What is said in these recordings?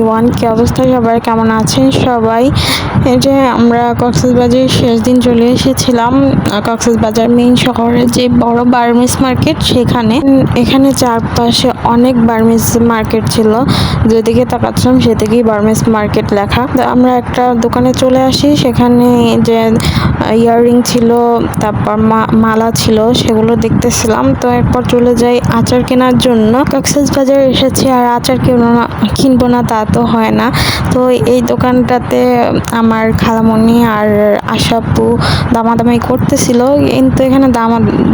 Everyone, কি অবস্থা সবার, কেমন আছেন সবাই? এই যে আমরা কক্সবাজারের শেষ দিন চলে এসেছিলাম। কক্সবাজার মেইন শহরে যে বড় বার্মিজ মার্কেট, এখানে চারপাশে অনেক বার্মিজ মার্কেট ছিল। যেদিকে তাকাচ্ছিলাম সেদিকেই বার্মিজ মার্কেট লেখা। আমরা একটা দোকানে চলে আসি, সেখানে যে ইয়াররিং ছিল, তারপর মালা ছিল, সেগুলো দেখতেছিলাম। তো এরপর চলে যাই আচার কেনার জন্য। কক্সবাজার এসেছি আর আচার কিনবো না তা তো হয় না। তো এই দোকানটাতে আমার খালামণি আর আশাপু দামাদামি করতেছিল, কিন্তু এখানে দাম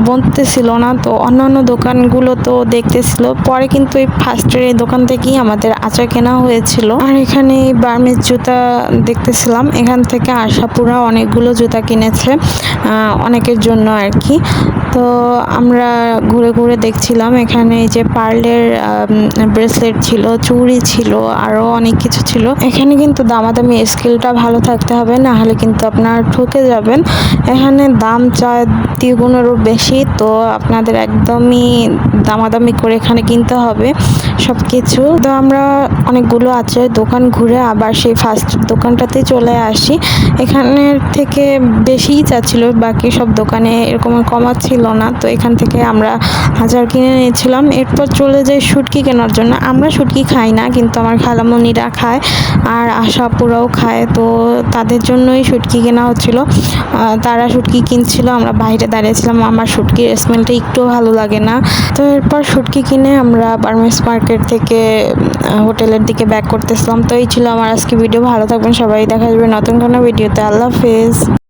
বলতেছিল না। তো অন্যান্য দোকানগুলো তো দেখতেছিল, পরে কিন্তু এই ফার্স্টের এই দোকান থেকেই আমাদের আচার কেনা হয়েছিল। আর এখানে বার্মিজ জুতা দেখতেছিলাম, এখান থেকে আশাপুরা অনেকগুলো জুতা কিনেছে অনেকের জন্য আর কি। তো আমরা ঘুরে ঘুরে দেখছিলাম, এখানে যে পার্লের ব্রেসলেট ছিল, চুড়ি ছিল, আরও অনেক কিছু ছিল। এখানে কিন্তু দামাদামি স্কিলটা ভালো থাকতে হবে, না হলে কিন্তু আপনারা ঠকে যাবেন। এখানে দাম চায় দ্বিগুণেরও বেশি, তো আপনাদের একদমই দামাদামি করে এখানে কিনতে হবে সব কিছু। তো আমরা অনেকগুলো আছে দোকান ঘুরে আবার সেই ফার্স্ট দোকানটাতে চলে আসি। এখানের থেকে বেশিই চাচ্ছিল, বাকি সব দোকানে এরকম কমা ছিল না। তো এখান থেকে আমরা আচার কিনে নিয়েছিলাম। এরপর চলে যাই শুটকি কেনার জন্য। আমরা শুটকি খাই না, কিন্তু আমার খালামণিরা খায় আর আশাপুরাও খায়, তো তাদের জন্যই শুটকি কেনা হচ্ছিল। তারা শুটকি কিনছিল, আমরা বাইরে দাঁড়িয়েছিলাম। আমার শুটকির স্মেলটা একটু ভালো লাগে না। তো এরপর শুটকি কিনে আমরা বার্মিজ মার্কেট থেকে হোটেলের দিকে ব্যাক করতেছিলাম। তো এই ছিল আমার আজকে ভিডিও। ভালো থাকবেন সবাই, দেখা যাবে নতুন কোনো ভিডিওতে। আল্লাহ হাফেজ।